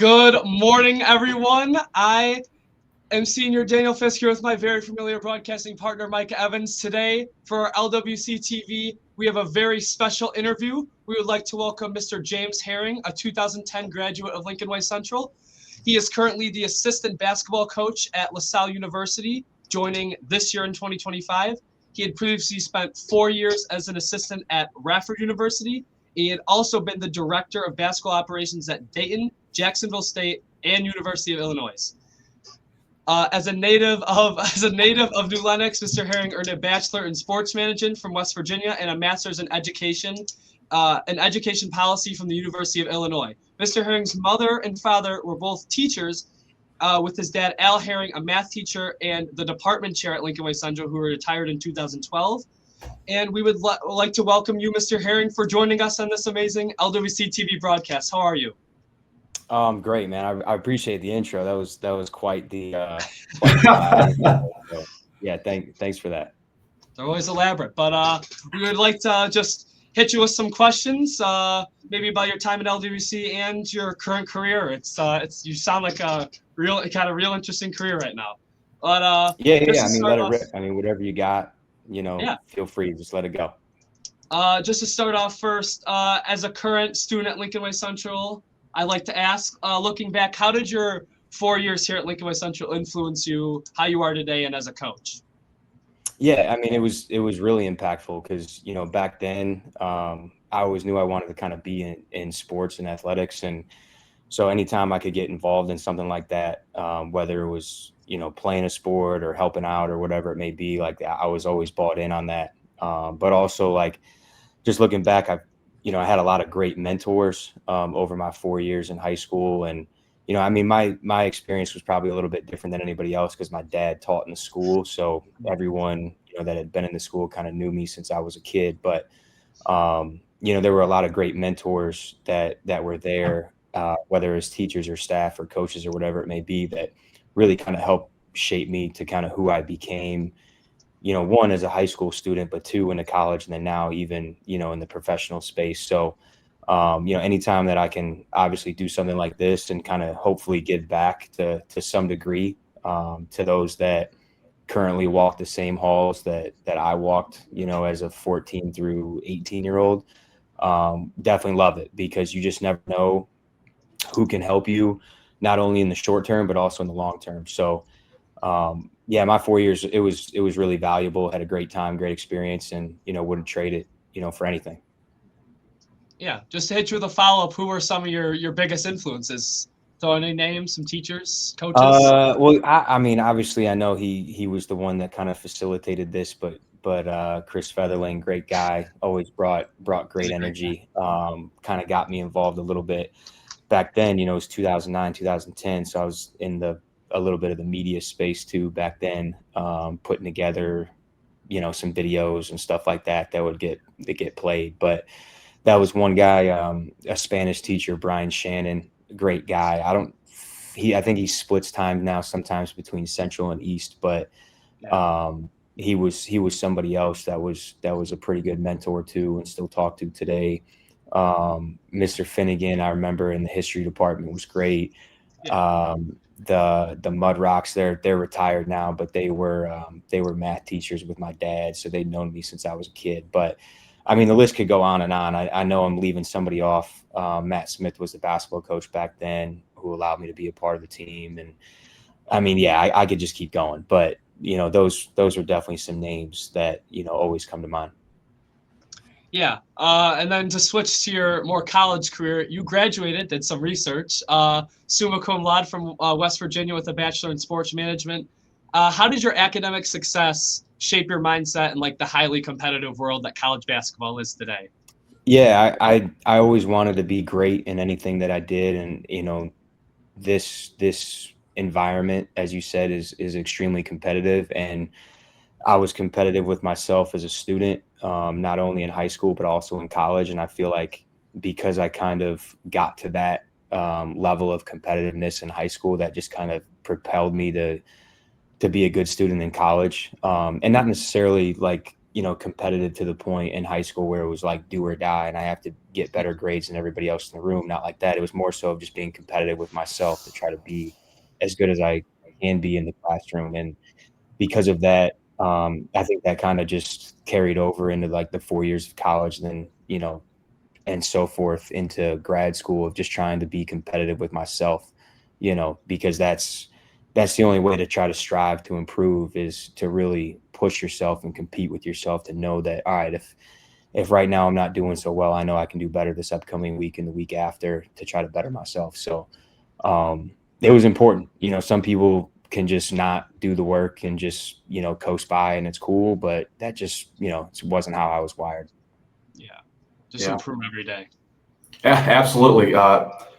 Good morning, everyone. I am Senior Daniel Fiske here with my very familiar broadcasting partner, Micah Evans. Today, for LWCTV, we have a very special interview. We would like to welcome Mr. James Haring, a 2010 graduate of Lincoln Way Central. He is currently the assistant basketball coach at Salle University, joining this year in 2025. He had previously spent 4 years as an assistant at Radford University. He had also been the director of basketball operations at Dayton, Jacksonville State, and University of Illinois. As a native of New Lenox, Mr. Haring earned a bachelor in sports management from West Virginia and a master's in education policy from the University of Illinois. Mr. Haring's mother and father were both teachers, with his dad, Al Haring, a math teacher and the department chair at Lincoln Way Central, who retired in 2012. And we would like to welcome you, Mr. Haring, for joining us on this amazing LWCTV broadcast. How are you? Great, man. I appreciate the intro. That was quite the so, yeah. Thanks for that. They're always elaborate, but we would like to just hit you with some questions, maybe about your time at LWC and your current career. It's you sound like a real interesting career right now. But yeah. I mean, let it rip. I mean, whatever you got, yeah. Feel free. Just let it go. Just to start off first, as a current student at Lincoln Way Central, I'd like to ask, looking back, how did your 4 years here at Lincoln Way Central influence you, how you are today, and as a coach? Yeah, I mean, it was really impactful because back then I always knew I wanted to kind of be in sports and athletics, and so anytime I could get involved in something like that, whether it was playing a sport or helping out or whatever it may be, like I was always bought in on that. But also, like, just looking back, I had a lot of great mentors over my 4 years in high school. And, I mean, my experience was probably a little bit different than anybody else because my dad taught in the school. So everyone, that had been in the school kind of knew me since I was a kid. But, there were a lot of great mentors that were there, whether as teachers or staff or coaches or whatever it may be, that really kind of helped shape me to kind of who I became, one as a high school student, but two in the college, and then now even, in the professional space. So, anytime that I can obviously do something like this and kind of hopefully give back to some degree to those that currently walk the same halls that I walked, as a 14 through 18-year-old, definitely love it because you just never know who can help you, not only in the short term, but also in the long term. So, yeah, my 4 years, it was really valuable. Had a great time, great experience, and, wouldn't trade it, for anything. Yeah. Just to hit you with a follow-up, who were some of your biggest influences? So any names, some teachers, coaches? Well, I mean, obviously I know he was the one that kind of facilitated this, but Chris Featherling, great guy, always brought great energy, kind of got me involved a little bit. Back then, it was 2009, 2010. So I was in a little bit of the media space too back then, putting together, some videos and stuff like that would get played. But that was one guy, a Spanish teacher, Brian Shannon, great guy. I think he splits time now sometimes between Central and East, but he was somebody else that was a pretty good mentor too, and still talk to today. Mr. Finnegan, I remember in the history department, was great. Yeah. The Mud Rocks, they're retired now, but they were math teachers with my dad, so they'd known me since I was a kid. But I mean, the list could go on and on. I know I'm leaving somebody off. Matt Smith was the basketball coach back then, who allowed me to be a part of the team. And I mean, yeah, I could just keep going, but those are definitely some names that always come to mind. Yeah. And then to switch to your more college career, you graduated, did some research, summa cum laude from West Virginia with a bachelor in sports management. How did your academic success shape your mindset in like the highly competitive world that college basketball is today? Yeah, I always wanted to be great in anything that I did. And, this environment, as you said, is extremely competitive. And I was competitive with myself as a student, not only in high school, but also in college. And I feel like because I kind of got to that level of competitiveness in high school, that just kind of propelled me to be a good student in college. And not necessarily like competitive to the point in high school where it was like do or die, and I have to get better grades than everybody else in the room. Not like that. It was more so of just being competitive with myself to try to be as good as I can be in the classroom. And because of that, I think that kind of just carried over into like the 4 years of college, then, and so forth into grad school of just trying to be competitive with myself, because that's the only way to try to strive to improve, is to really push yourself and compete with yourself, to know that, all right, if right now I'm not doing so well, I know I can do better this upcoming week and the week after to try to better myself. So it was important. Some people can just not do the work and just, coast by and it's cool, but that just, it wasn't how I was wired. Yeah. Just improve every day. Yeah, absolutely.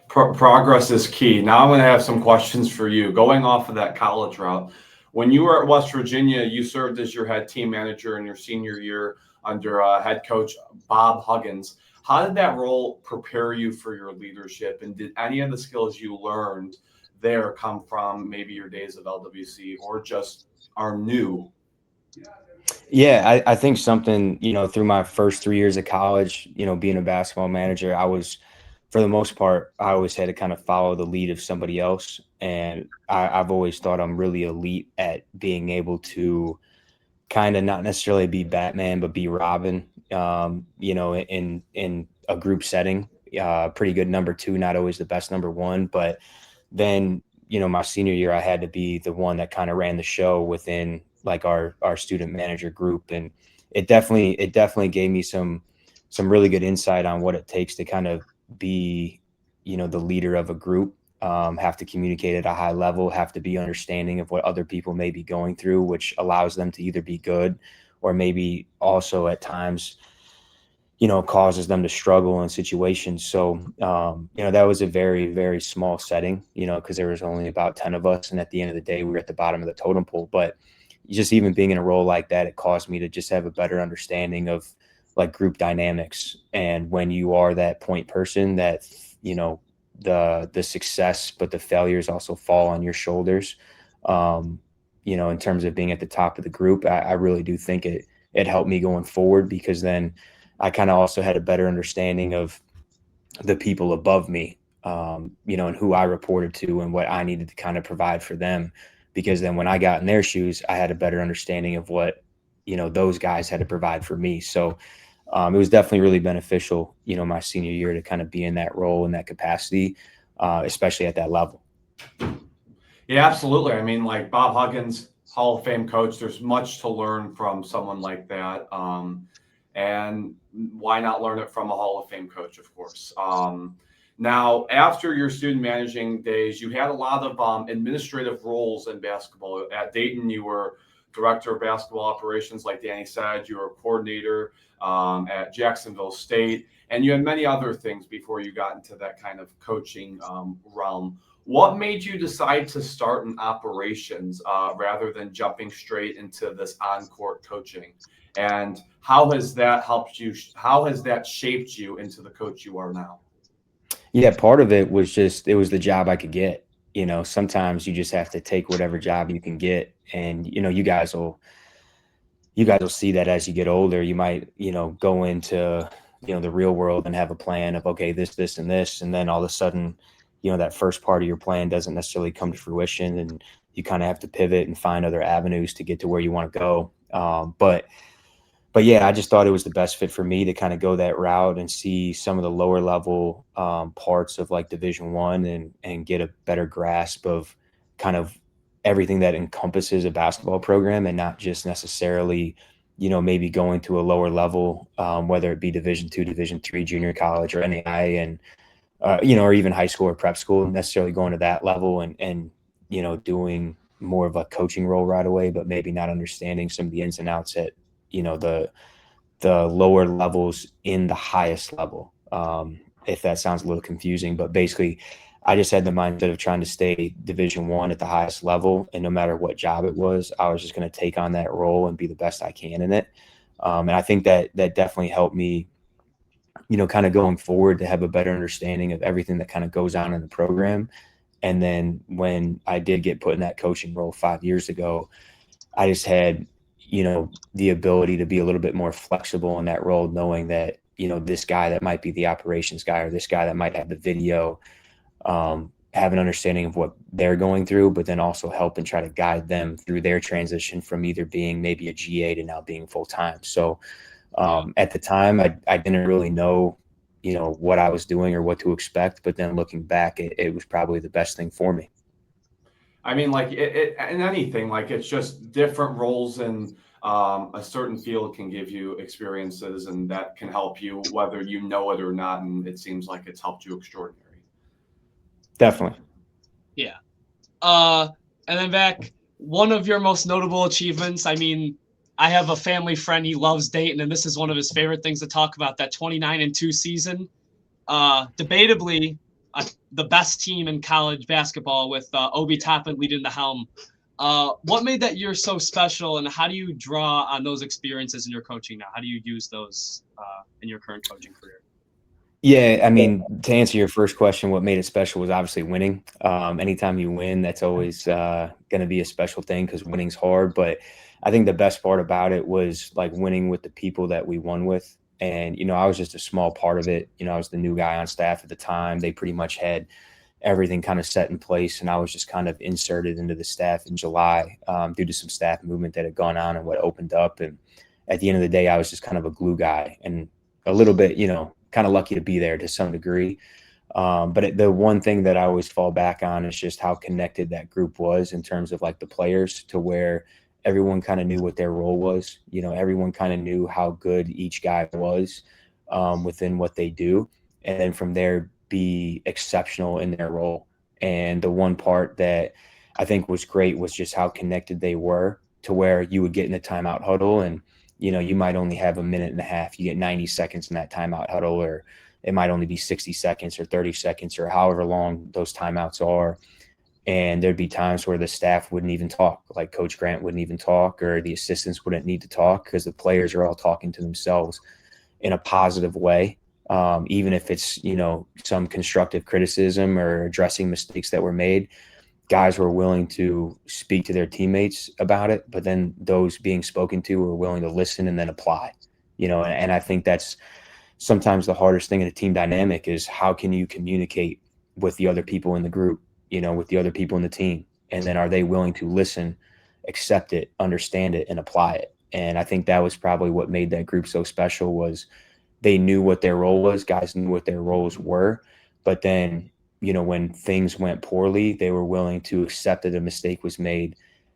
Progress is key. Now I'm going to have some questions for you. Going off of that college route, when you were at West Virginia, you served as your head team manager in your senior year under head coach Bob Huggins. How did that role prepare you for your leadership? And did any of the skills you learned there come from maybe your days of LWC, or just are new? Yeah, I think something, through my first 3 years of college, being a basketball manager, for the most part, I always had to kind of follow the lead of somebody else. And I've always thought I'm really elite at being able to kind of not necessarily be Batman, but be Robin, in a group setting. Pretty good number two, not always the best number one. But then, my senior year, I had to be the one that kind of ran the show within like our student manager group. And it definitely gave me some really good insight on what it takes to kind of be, the leader of a group. Have to communicate at a high level, have to be understanding of what other people may be going through, which allows them to either be good or maybe also at times, causes them to struggle in situations. So, that was a very, very small setting, because there was only about 10 of us. And at the end of the day, we were at the bottom of the totem pole. But just even being in a role like that, it caused me to just have a better understanding of like group dynamics. And when you are that point person that, the success, but the failures also fall on your shoulders. In terms of being at the top of the group, I really do think it helped me going forward, because then I kind of also had a better understanding of the people above me, and who I reported to and what I needed to kind of provide for them. Because then when I got in their shoes, I had a better understanding of what, those guys had to provide for me. So it was definitely really beneficial, my senior year, to kind of be in that role, in that capacity, especially at that level. Yeah, absolutely. I mean, like Bob Huggins, Hall of Fame coach, there's much to learn from someone like that. And why not learn it from a Hall of Fame coach, of course. Now, after your student managing days, you had a lot of administrative roles in basketball. At Dayton, you were director of basketball operations, like Danny said. You were a coordinator at Jacksonville State, and you had many other things before you got into that kind of coaching realm. What made you decide to start in operations rather than jumping straight into this on-court coaching? And how has that helped you? How has that shaped you into the coach you are now? Yeah, part of it was it was the job I could get. Sometimes you just have to take whatever job you can get. And, you guys will see that as you get older. You might, go into, the real world and have a plan of, okay, this, and this. And then all of a sudden, that first part of your plan doesn't necessarily come to fruition, and you kind of have to pivot and find other avenues to get to where you want to go. But yeah, I just thought it was the best fit for me to kind of go that route and see some of the lower level parts of like Division I, and get a better grasp of kind of everything that encompasses a basketball program, and not just necessarily, maybe going to a lower level, whether it be Division II, Division III, junior college, or NAI, and or even high school or prep school, necessarily going to that level and doing more of a coaching role right away, but maybe not understanding some of the ins and outs at the lower levels in the highest level. If that sounds a little confusing, but basically I just had the mindset of trying to stay Division I at the highest level, and no matter what job it was, I was just going to take on that role and be the best I can in it. And I think that definitely helped me, kind of going forward, to have a better understanding of everything that kind of goes on in the program. And then when I did get put in that coaching role 5 years ago, I just had, you know, the ability to be a little bit more flexible in that role, knowing that, you know, this guy that might be the operations guy or this guy that might have the video, have an understanding of what they're going through, but then also help and try to guide them through their transition from either being maybe a GA to now being full time. So at the time, I didn't really know, you know, what I was doing or what to expect. But then looking back, it was probably the best thing for me. I mean, like in anything, like it's just different roles in a certain field can give you experiences, and that can help you whether you know it or not. And it seems like it's helped you extraordinary. Definitely. Yeah. And then back, one of your most notable achievements, I mean, I have a family friend, he loves Dayton, and this is one of his favorite things to talk about, that 29-2 season. Debatably, the best team in college basketball with Obi Toppin leading the helm. What made that year so special, and how do you draw on those experiences in your coaching now? How do you use those in your current coaching career? Yeah, I mean, to answer your first question, what made it special was obviously winning. Anytime you win, that's always going to be a special thing because winning's hard. But I think the best part about it was like winning with the people that we won with. And, you know, I was just a small part of it. You know, I was the new guy on staff at the time. They pretty much had everything kind of set in place. And I was just kind of inserted into the staff in July due to some staff movement that had gone on and what opened up. And at the end of the day, I was just kind of a glue guy and a little bit, you know, kind of lucky to be there to some degree. But the one thing that I always fall back on is just how connected that group was in terms of like the players, to where everyone kind of knew what their role was. You know, everyone kind of knew how good each guy was within what they do. And then from there, be exceptional in their role. And the one part that I think was great was just how connected they were, to where you would get in a timeout huddle and, you know, you might only have a minute and a half. You get 90 seconds in that timeout huddle, or it might only be 60 seconds or 30 seconds or however long those timeouts are. And there'd be times where the staff wouldn't even talk, like Coach Grant wouldn't even talk, or the assistants wouldn't need to talk because the players are all talking to themselves in a positive way. Even if it's, you know, some constructive criticism or addressing mistakes that were made, guys were willing to speak to their teammates about it, but then those being spoken to were willing to listen and then apply, you know, and I think that's sometimes the hardest thing in a team dynamic is how can you communicate with the other people in the group, you know, with the other people in the team, and then are they willing to listen, accept it, understand it, and apply it. And I think that was probably what made that group so special, was they knew what their role was, guys knew what their roles were, but then, you know, when things went poorly, they were willing to accept that a mistake was made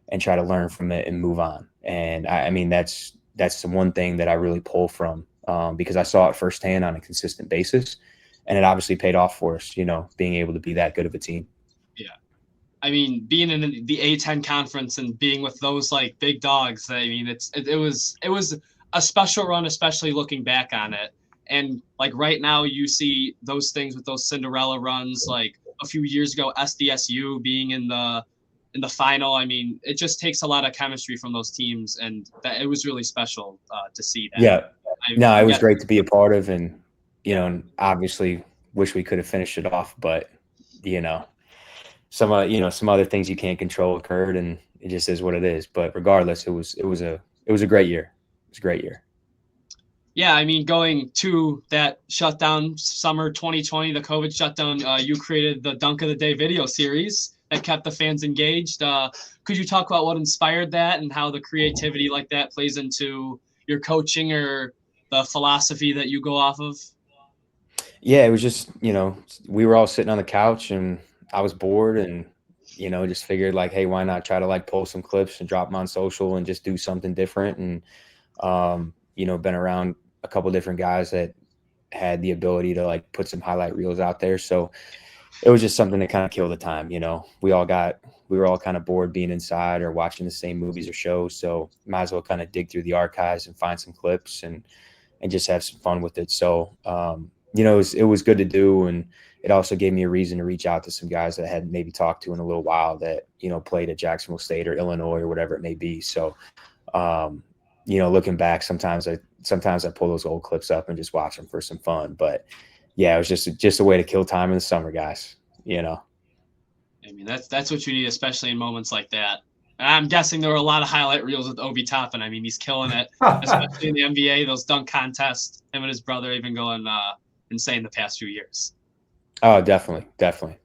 and try to learn from it and move on. And I mean, that's the one thing that I really pull from because I saw it firsthand on a consistent basis, and it obviously paid off for us, you know, being able to be that good of a team. Yeah. I mean, being in the A10 conference and being with those like big dogs, I mean, it was a special run, especially looking back on it. And like right now, you see those things with those Cinderella runs. Like a few years ago, SDSU being in the final. I mean, it just takes a lot of chemistry from those teams, and that it was really special to see that. Yeah, no, it was great to be a part of, and you know, obviously wish we could have finished it off, but you know, some other things you can't control occurred, and it just is what it is. But regardless, it was a great year. It was a great year. Yeah, I mean, going to that shutdown summer 2020, the COVID shutdown, you created the Dunk of the Day video series that kept the fans engaged. Could you talk about what inspired that and how the creativity like that plays into your coaching or the philosophy that you go off of? Yeah, it was just, you know, we were all sitting on the couch and I was bored and, you know, just figured like, hey, why not try to like pull some clips and drop them on social and just do something different. And, you know, been around a couple different guys that had the ability to like put some highlight reels out there. So it was just something to kind of kill the time. You know, we were all kind of bored being inside or watching the same movies or shows. So might as well kind of dig through the archives and find some clips and just have some fun with it. So, you know, it was good to do. And it also gave me a reason to reach out to some guys that I hadn't maybe talked to in a little while that, you know, played at Jacksonville State or Illinois or whatever it may be. So, you know, looking back, sometimes I pull those old clips up and just watch them for some fun. But yeah, it was just a way to kill time in the summer, guys, you know. I mean, that's what you need, especially in moments like that. I'm guessing there were a lot of highlight reels with Obi Toppin. I mean, he's killing it, especially in the NBA. Those dunk contests, him and his brother even going insane the past few years. Oh, definitely, definitely.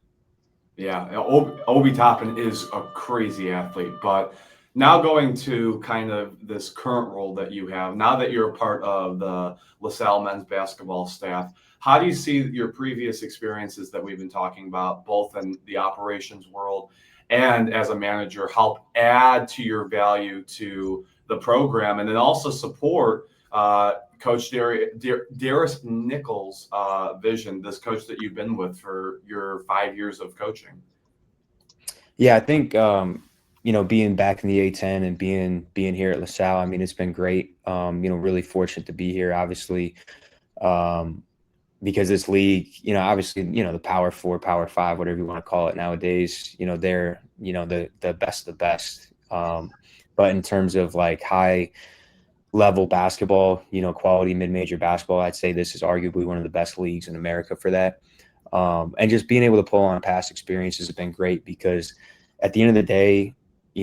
Yeah, Obi Toppin is a crazy athlete. But now going to kind of this current role that you have, now that you're a part of the LaSalle men's basketball staff, how do you see your previous experiences that we've been talking about, both in the operations world and as a manager, help add to your value to the program, and then also support Coach Darius Nichols' vision, this coach that you've been with for your 5 years of coaching? Yeah, I think being back in the A10 and being here at LaSalle, I mean, it's been great. Really fortunate to be here, obviously, because this league, obviously, the Power Four, Power Five, whatever you want to call it nowadays, they're the best of the best. But in terms of like high level basketball, quality mid-major basketball, I'd say this is arguably one of the best leagues in America for that. And just being able to pull on past experiences has been great because at the end of the day,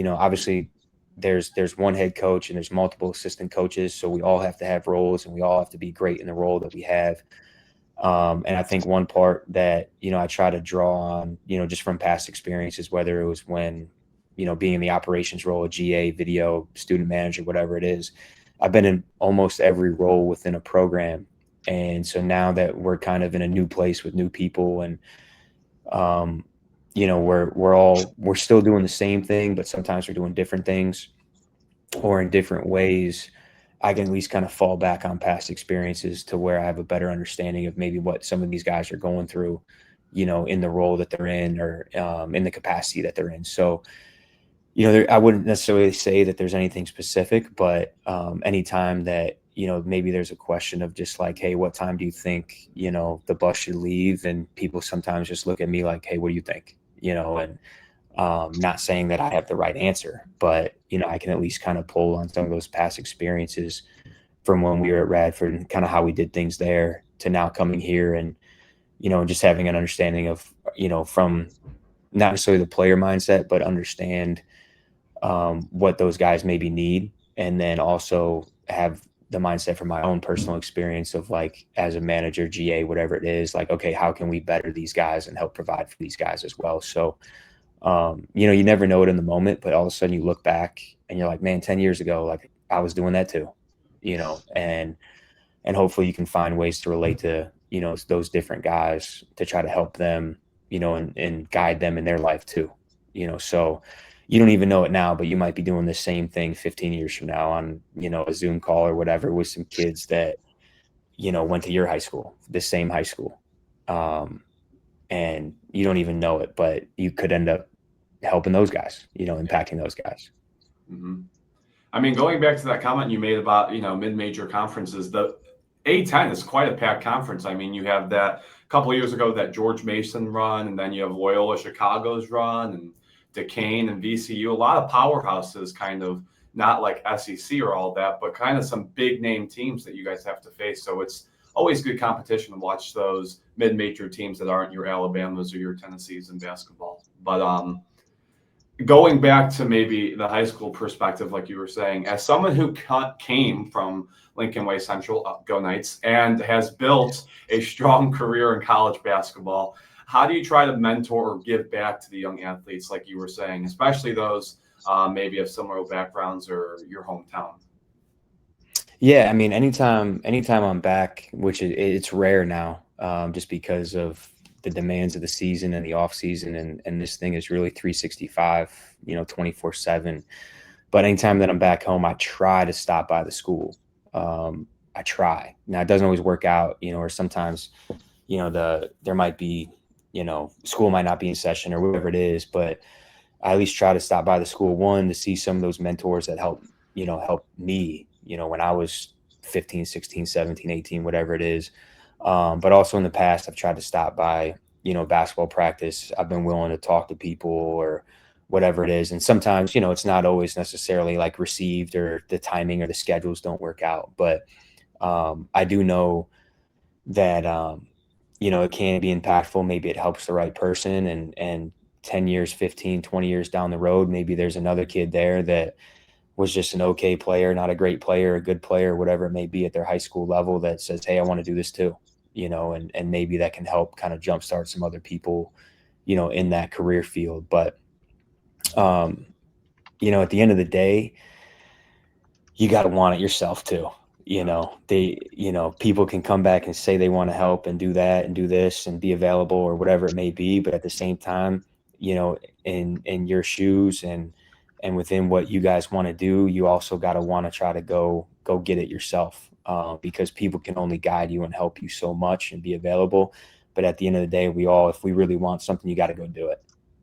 obviously there's one head coach and there's multiple assistant coaches. So we all have to have roles and we all have to be great in the role that we have. And I think one part that, I try to draw on, just from past experiences, whether it was when, being in the operations role, a GA, video, student manager, whatever it is, I've been in almost every role within a program. And so now that we're kind of in a new place with new people and, we're still doing the same thing, but sometimes we're doing different things or in different ways, I can at least kind of fall back on past experiences to where I have a better understanding of maybe what some of these guys are going through, in the role that they're in or in the capacity that they're in. So, I wouldn't necessarily say that there's anything specific, but anytime that, maybe there's a question of just like, hey, what time do you think, the bus should leave? And people sometimes just look at me like, hey, what do you think? And not saying that I have the right answer, but, I can at least kind of pull on some of those past experiences from when we were at Radford and kind of how we did things there to now coming here and, just having an understanding of, from not necessarily the player mindset, but understand what those guys maybe need. And then also have the mindset from my own personal experience of like, as a manager, GA, whatever it is, like, okay, how can we better these guys and help provide for these guys as well? So, you never know it in the moment, but all of a sudden you look back and you're like, man, 10 years ago, like I was doing that too, and hopefully you can find ways to relate to, those different guys to try to help them, and guide them in their life too, so you don't even know it now, but you might be doing the same thing 15 years from now on, a Zoom call or whatever with some kids that, went to your high school, the same high school. And you don't even know it, but you could end up helping those guys, impacting those guys. Mm-hmm. I mean, going back to that comment you made about, mid-major conferences, the A10 is quite a packed conference. I mean, you have that a couple of years ago, that George Mason run, and then you have Loyola Chicago's run and Duquesne and VCU, a lot of powerhouses, kind of not like SEC or all that, but kind of some big name teams that you guys have to face. So it's always good competition to watch those mid-major teams that aren't your Alabamas or your Tennessees in basketball. But going back to maybe the high school perspective, like you were saying, as someone who came from Lincoln Way Central, go Knights, and has built a strong career in college basketball, how do you try to mentor or give back to the young athletes, like you were saying, especially those maybe of similar backgrounds or your hometown? Yeah, I mean, anytime I'm back, which it's rare now, just because of the demands of the season and the off season, and this thing is really 365, 24/7. But anytime that I'm back home, I try to stop by the school. I try. Now it doesn't always work out, or sometimes, there might be, school might not be in session or whatever it is, but I at least try to stop by the school, one, to see some of those mentors that help me, when I was 15, 16, 17, 18, whatever it is. But also in the past, I've tried to stop by, basketball practice. I've been willing to talk to people or whatever it is. And sometimes, it's not always necessarily like received or the timing or the schedules don't work out. But I do know that, it can be impactful. Maybe it helps the right person. And 10 years, 15, 20 years down the road, maybe there's another kid there that was just an okay player, not a great player, a good player, whatever it may be at their high school level, that says, hey, I want to do this too, and maybe that can help kind of jumpstart some other people, in that career field. But, at the end of the day, you got to want it yourself too. People can come back and say they want to help and do that and do this and be available or whatever it may be. But at the same time, in your shoes and within what you guys want to do, you also got to want to try to go get it yourself, because people can only guide you and help you so much and be available. But at the end of the day, if we really want something, you got to go do it.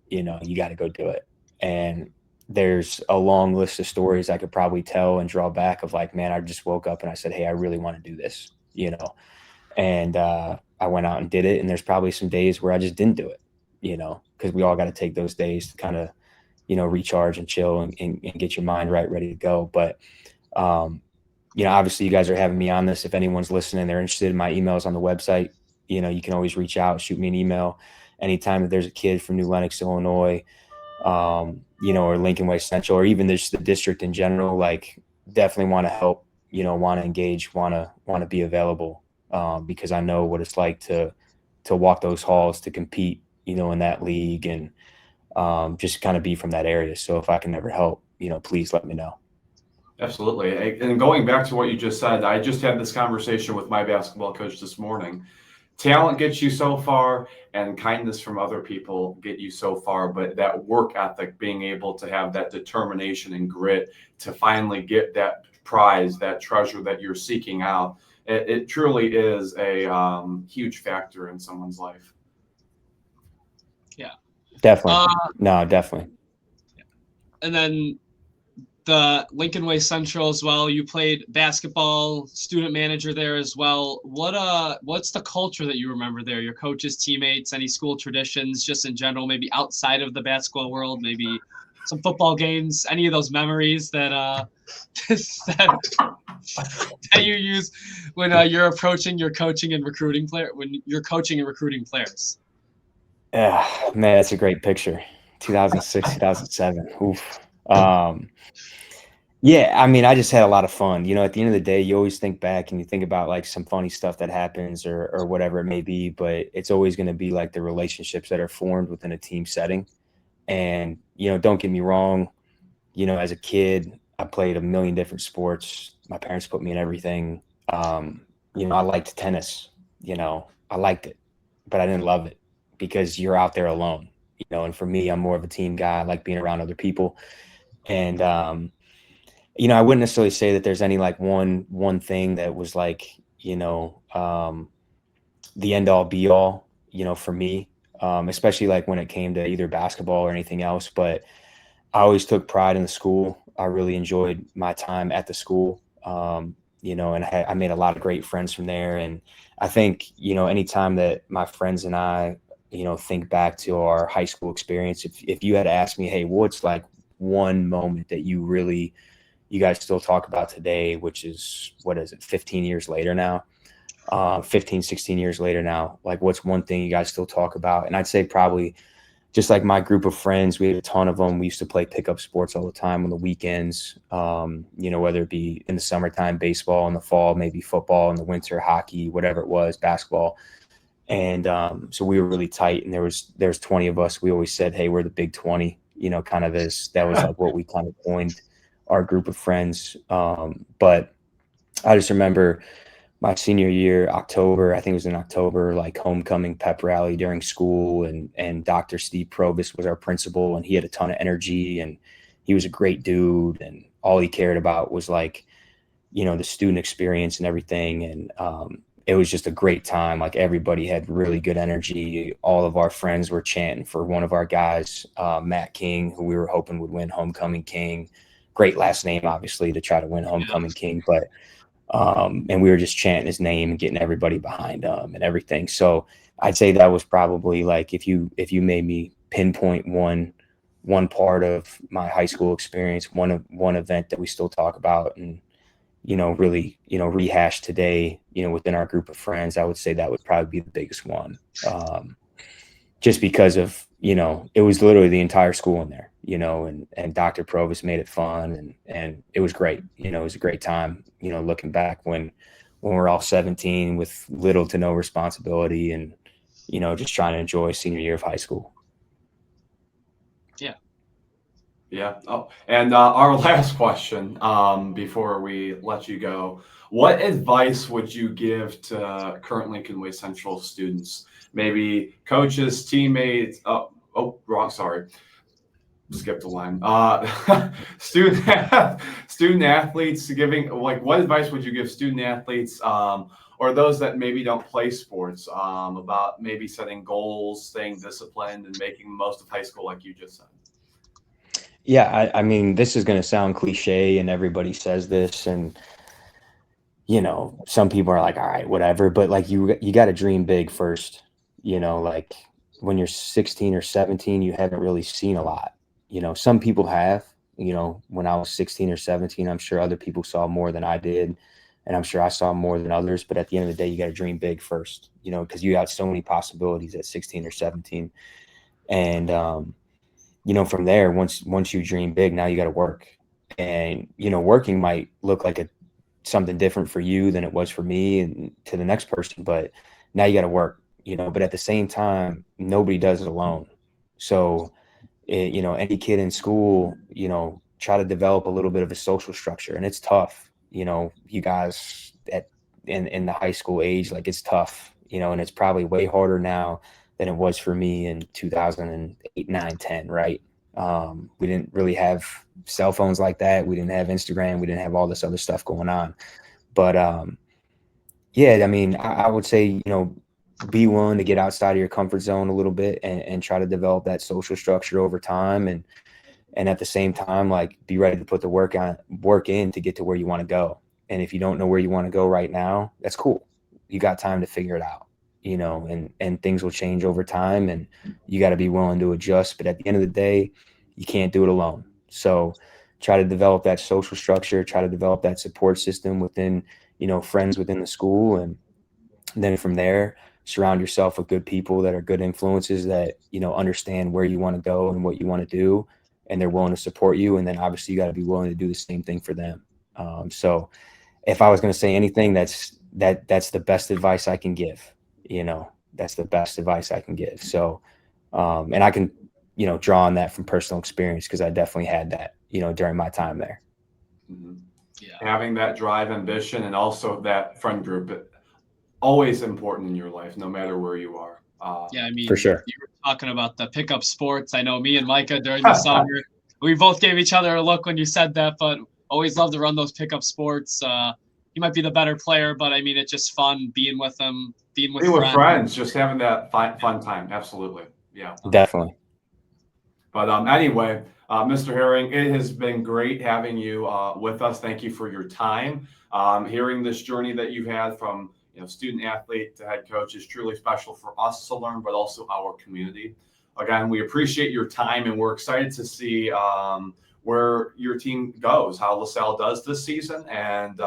You got to go do it. And there's a long list of stories I could probably tell and draw back of like, man, I just woke up and I said, hey, I really want to do this, and I went out and did it. And there's probably some days where I just didn't do it, because we all got to take those days to kind of, recharge and chill and get your mind right, ready to go. But, obviously you guys are having me on this. If anyone's listening, they're interested in my emails on the website, you can always reach out, shoot me an email anytime that there's a kid from New Lenox, Illinois, or Lincoln Way Central, or even just the district in general, like definitely want to help, want to engage, want to be available, because I know what it's like to walk those halls, to compete, in that league, and just kind of be from that area. So if I can ever help, please let me know. Absolutely. And going back to what you just said, I just had this conversation with my basketball coach this morning. Talent gets you so far, and kindness from other people get you so far. But that work ethic, being able to have that determination and grit to finally get that prize, that treasure that you're seeking out, it truly is a huge factor in someone's life. Yeah, definitely. No, definitely. And then the Lincoln Way Central as well. You played basketball, student manager there as well. What's the culture that you remember there? Your coaches, teammates, any school traditions, just in general, maybe outside of the basketball world, maybe some football games, any of those memories that that you use when you're approaching your coaching and recruiting players? Yeah, man, that's a great picture. 2006, 2007. Oof. Yeah, I mean, I just had a lot of fun. At the end of the day, you always think back and you think about like some funny stuff that happens or whatever it may be, but it's always going to be like the relationships that are formed within a team setting. And, don't get me wrong, as a kid, I played a million different sports. My parents put me in everything. I liked tennis, I liked it, but I didn't love it because you're out there alone, and for me, I'm more of a team guy. I like being around other people. And, I wouldn't necessarily say that there's any like one thing that was like, the end all be all, for me, especially like when it came to either basketball or anything else. But I always took pride in the school. I really enjoyed my time at the school, and I made a lot of great friends from there. And I think, anytime that my friends and I, think back to our high school experience, if you had asked me, hey, what's like one moment that you guys still talk about today, which is, 15 years later now, 15, 16 years later now, like what's one thing you guys still talk about? And I'd say probably just like my group of friends, we had a ton of them. We used to play pickup sports all the time on the weekends, whether it be in the summertime, baseball, in the fall, maybe football, in the winter, hockey, whatever it was, basketball. And so we were really tight, and there's 20 of us. We always said, hey, we're the Big 20, kind of that was like what we kind of coined our group of friends. But I just remember my senior year, October, I think it was in October, like homecoming pep rally during school, and Dr. Steve Provis was our principal, and he had a ton of energy, and he was a great dude, and all he cared about was like, the student experience and everything. And it was just a great time. Like everybody had really good energy. All of our friends were chanting for one of our guys, Matt King, who we were hoping would win Homecoming King. Great last name, obviously, to try to win Homecoming King. But and we were just chanting his name and getting everybody behind him and everything. So I'd say that was probably like, if you made me pinpoint one part of my high school experience, one event that we still talk about and really rehash today, within our group of friends, I would say that would probably be the biggest one. just because of, it was literally the entire school in there, and Dr. Provost made it fun, and it was great. It was a great time, looking back when we're all 17 with little to no responsibility and, just trying to enjoy senior year of high school. Yeah. Oh, and our last question before we let you go: what advice would you give to current Lincoln Way Central students? Maybe coaches, teammates. Wrong. Sorry, skipped a line. Student athletes. What advice would you give student athletes or those that maybe don't play sports about maybe setting goals, staying disciplined, and making the most of high school, like you just said? Yeah, I mean, this is going to sound cliche, and everybody says this, and some people are like, all right, whatever, but like you got to dream big first. Like when you're 16 or 17, you haven't really seen a lot. Some people have. When I was 16 or 17, I'm sure other people saw more than I did, and I'm sure I saw more than others. But at the end of the day, you got to dream big first. Because you got so many possibilities at 16 or 17, and from there, once you dream big, now you got to work. And working might look like something different for you than it was for me and to the next person, but now you got to work. But at the same time, nobody does it alone. So any kid in school, try to develop a little bit of a social structure, and it's tough. You guys in the high school age, like it's tough. And it's probably way harder now than it was for me in 2008, 9, 10, right? We didn't really have cell phones like that. We didn't have Instagram. We didn't have all this other stuff going on. But yeah, I mean, I would say, be willing to get outside of your comfort zone a little bit and try to develop that social structure over time. And at the same time, like, be ready to put the work in to get to where you want to go. And if you don't know where you want to go right now, that's cool. You got time to figure it out. And things will change over time, and you got to be willing to adjust. But at the end of the day, you can't do it alone. So try to develop that social structure, try to develop that support system within, friends within the school. And then from there, surround yourself with good people that are good influences that, understand where you want to go and what you want to do, and they're willing to support you. And then obviously you got to be willing to do the same thing for them. So if I was going to say anything, that's the best advice I can give. That's the best advice I can give. So, and I can, draw on that from personal experience, because I definitely had that, during my time there. Mm-hmm. Yeah. Having that drive, ambition, and also that friend group, always important in your life, no matter where you are. Yeah, I mean, for sure. You were talking about the pickup sports. I know me and Micah during the summer, we both gave each other a look when you said that, but always love to run those pickup sports. You might be the better player, but I mean, it's just fun being with them. Being with friends, just having that fun time. Absolutely. Yeah. Definitely. But anyway, Mr. Haring, it has been great having you with us. Thank you for your time. Hearing this journey that you've had from student athlete to head coach is truly special for us to learn, but also our community. Again, we appreciate your time, and we're excited to see where your team goes, how LaSalle does this season, and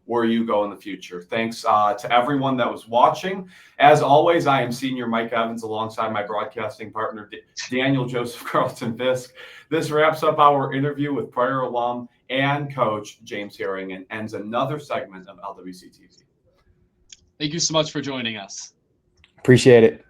where you go in the future. Thanks to everyone that was watching. As always, I am Senior Micah Evans alongside my broadcasting partner, Daniel Joseph Carlton Fiske. This wraps up our interview with prior alum and coach James Haring and ends another segment of LWCTV. Thank you so much for joining us. Appreciate it.